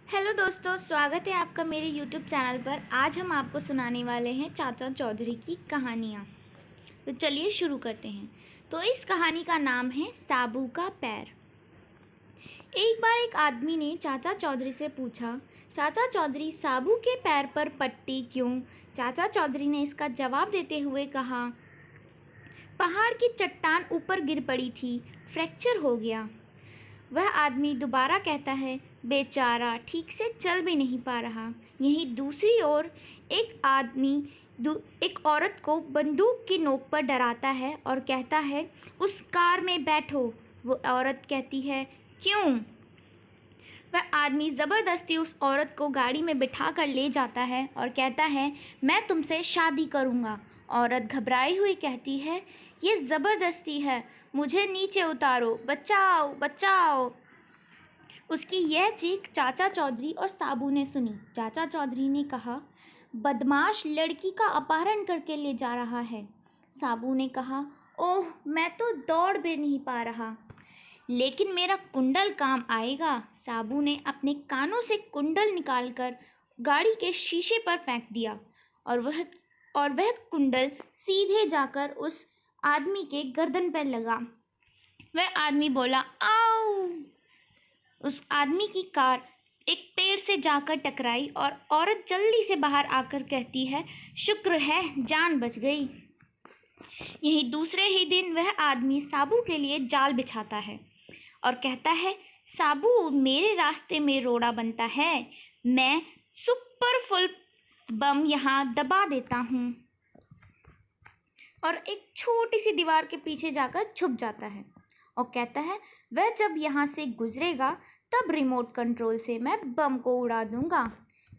Hello दोस्तों, स्वागत है आपका मेरे यूट्यूब चैनल पर। आज हम आपको सुनाने वाले हैं चाचा चौधरी की कहानियाँ। तो चलिए शुरू करते हैं। तो इस कहानी का नाम है साबू का पैर। एक बार एक आदमी ने चाचा चौधरी से पूछा, चाचा चौधरी, साबू के पैर पर पट्टी क्यों? चाचा चौधरी ने इसका जवाब देते हुए कहा, पहाड़ की चट्टान ऊपर गिर पड़ी थी, फ्रैक्चर हो गया। वह आदमी दोबारा कहता है, बेचारा ठीक से चल भी नहीं पा रहा। यहीं दूसरी ओर एक आदमी एक औरत को बंदूक की नोक पर डराता है और कहता है, उस कार में बैठो। वो औरत कहती है, क्यों? वह आदमी ज़बरदस्ती उस औरत को गाड़ी में बिठा कर ले जाता है और कहता है, मैं तुमसे शादी करूँगा। औरत घबराई हुई कहती है, ये ज़बरदस्ती है, मुझे नीचे उतारो, बचाओ बचाओ। उसकी यह चीख चाचा चौधरी और साबू ने सुनी। चाचा चौधरी ने कहा, बदमाश लड़की का अपहरण करके ले जा रहा है। साबू ने कहा, ओह, मैं तो दौड़ भी नहीं पा रहा, लेकिन मेरा कुंडल काम आएगा। साबू ने अपने कानों से कुंडल निकालकर गाड़ी के शीशे पर फेंक दिया और वह कुंडल सीधे जाकर उस आदमी के गर्दन पर लगा। वह आदमी बोला, आओ। उस आदमी की कार एक पेड़ से जाकर टकराई और औरत जल्दी से बाहर आकर कहती है, शुक्र है जान बच गई। यही दूसरे ही दिन वह आदमी साबू के लिए जाल बिछाता है और कहता है, साबू, मेरे रास्ते में रोड़ा बनता है, मैं सुपर फुल बम यहाँ दबा देता हूँ। और एक छोटी सी दीवार के पीछे जाकर छुप जाता है और कहता है, वह जब यहाँ से गुजरेगा तब रिमोट कंट्रोल से मैं बम को उड़ा दूंगा।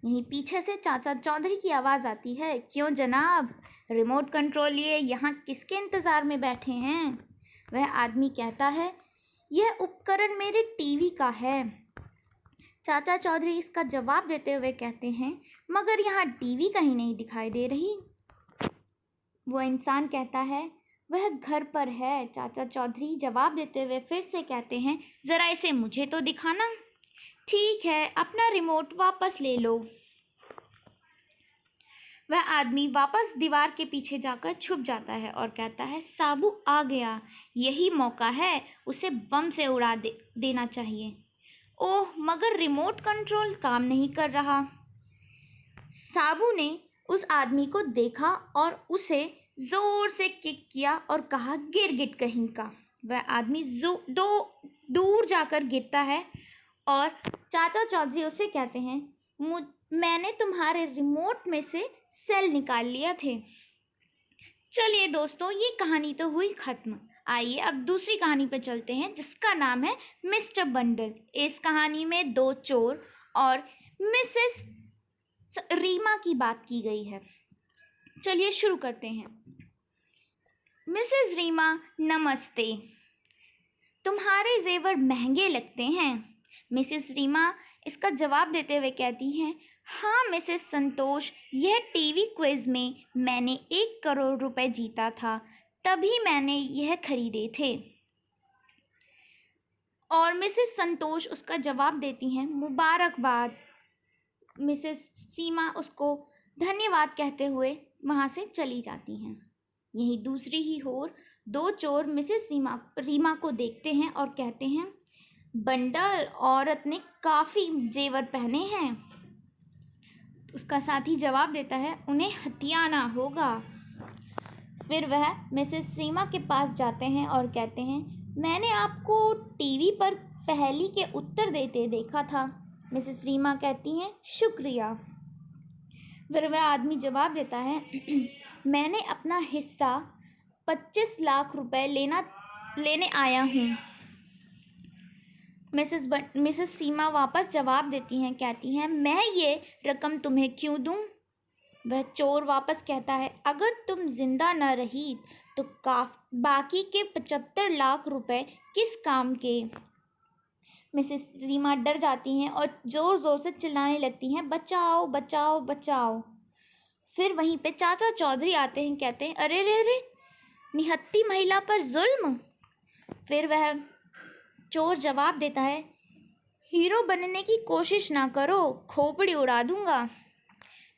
यहीं पीछे से चाचा चौधरी की आवाज़ आती है, क्यों जनाब, रिमोट कंट्रोल लिए यहाँ किसके इंतज़ार में बैठे हैं? वह आदमी कहता है, यह उपकरण मेरे टीवी का है। चाचा चौधरी इसका जवाब देते हुए कहते हैं, मगर यहाँ टीवी कहीं नहीं दिखाई दे रही। वो इंसान कहता है, वह घर पर है। चाचा चौधरी जवाब देते हुए फिर से कहते हैं, ज़रा इसे मुझे तो दिखाना। ठीक है, अपना रिमोट वापस ले लो। वह आदमी वापस दीवार के पीछे जाकर छुप जाता है और कहता है, साबू आ गया, यही मौका है, उसे बम से उड़ा देना चाहिए। ओह, मगर रिमोट कंट्रोल काम नहीं कर रहा। साबू ने उस आदमी को देखा और उसे जोर से किक किया और कहा, गिर गिट कहीं का। वह आदमी दूर जाकर गिरता है और चाचा चौधरी उसे कहते हैं, मैंने तुम्हारे रिमोट में से सेल निकाल लिए थे। चलिए दोस्तों, ये कहानी तो हुई ख़त्म। आइए अब दूसरी कहानी पर चलते हैं, जिसका नाम है मिस्टर बंडल। इस कहानी में दो चोर और मिसेस रीमा की बात की गई है। चलिए शुरू करते हैं। मिसेस रीमा, नमस्ते, तुम्हारे जेवर महंगे लगते हैं। मिसेस रीमा इसका जवाब देते हुए कहती हैं, हाँ मिसेस संतोष, यह टीवी क्विज में मैंने 1 करोड़ रुपए जीता था, तभी मैंने यह खरीदे थे। और मिसेस संतोष उसका जवाब देती हैं, मुबारकबाद। मिसेस सीमा उसको धन्यवाद कहते हुए वहाँ से चली जाती हैं। यहीं दूसरी ही ओर दो चोर मिसेस रीमा को देखते हैं और कहते हैं, बंडल, औरत ने काफ़ी जेवर पहने हैं। उसका साथी जवाब देता है, उन्हें हथियाना होगा। फिर वह मिसेस सीमा के पास जाते हैं और कहते हैं, मैंने आपको टीवी पर पहेली के उत्तर देते देखा था। मिसेस रीमा कहती हैं, शुक्रिया। फिर वह आदमी जवाब देता है, मैंने अपना हिस्सा 25 लाख रुपए लेने आया हूँ। मिसेस सीमा वापस जवाब देती हैं, कहती हैं, मैं ये रकम तुम्हें क्यों दूँ? वह चोर वापस कहता है, अगर तुम जिंदा न रही तो बाकी के 75 लाख रुपए किस काम के? मिसेस रीमा डर जाती हैं और ज़ोर ज़ोर से चिल्लाने लगती हैं, बचाओ बचाओ बचाओ। फिर वहीं पे चाचा चौधरी आते हैं, कहते हैं, अरे रे रे, निहत्ती महिला पर जुल्म। फिर वह चोर जवाब देता है, हीरो बनने की कोशिश ना करो, खोपड़ी उड़ा दूंगा।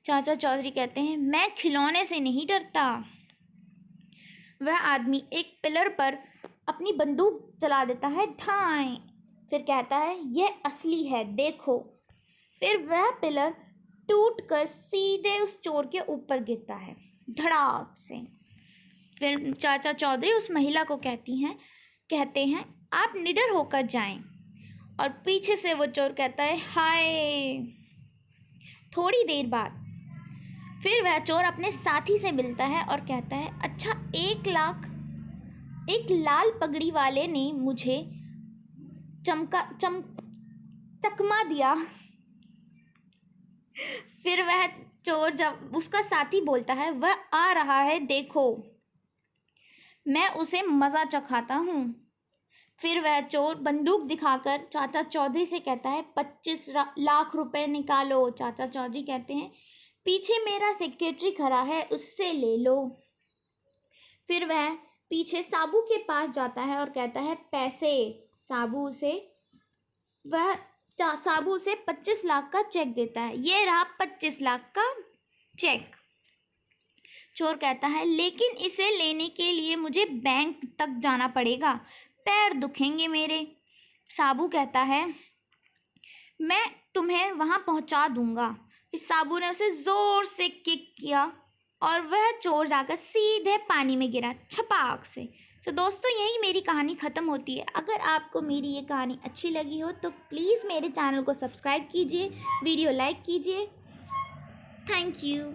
चाचा चौधरी कहते हैं, मैं खिलौने से नहीं डरता। वह आदमी एक पिलर पर अपनी बंदूक चला देता है, धाएं। फिर कहता है, यह असली है, देखो। फिर वह पिलर टूटकर सीधे उस चोर के ऊपर गिरता है, धड़ाक से। फिर चाचा चौधरी उस महिला को कहते हैं, आप निडर होकर जाएं। और पीछे से वो चोर कहता है, हाय। थोड़ी देर बाद फिर वह चोर अपने साथी से मिलता है और कहता है, अच्छा, 1 लाख एक लाल पगड़ी वाले ने मुझे चकमा दिया। फिर वह चोर, जब उसका साथी बोलता है, वह आ रहा है, देखो, मैं उसे मज़ा चखाता हूँ। फिर वह चोर बंदूक दिखाकर चाचा चौधरी से कहता है, 25 लाख रुपए निकालो। चाचा चौधरी कहते हैं, पीछे मेरा सेक्रेटरी खड़ा है, उससे ले लो। फिर वह पीछे साबू के पास जाता है और कहता है, पैसे। साबू उसे 25 लाख का चेक देता है। ये रहा 25 लाख का चेक। चोर कहता है, लेकिन इसे लेने के लिए मुझे बैंक तक जाना पड़ेगा, पैर दुखेंगे मेरे। साबू कहता है, मैं तुम्हें वहाँ पहुँचा दूंगा। फिर साबू ने उसे ज़ोर से किक किया और वह चोर जाकर सीधे पानी में गिरा, छपाक से। तो दोस्तों, यही मेरी कहानी ख़त्म होती है। अगर आपको मेरी ये कहानी अच्छी लगी हो तो प्लीज़ मेरे चैनल को सब्सक्राइब कीजिए, वीडियो लाइक कीजिए। Thank you.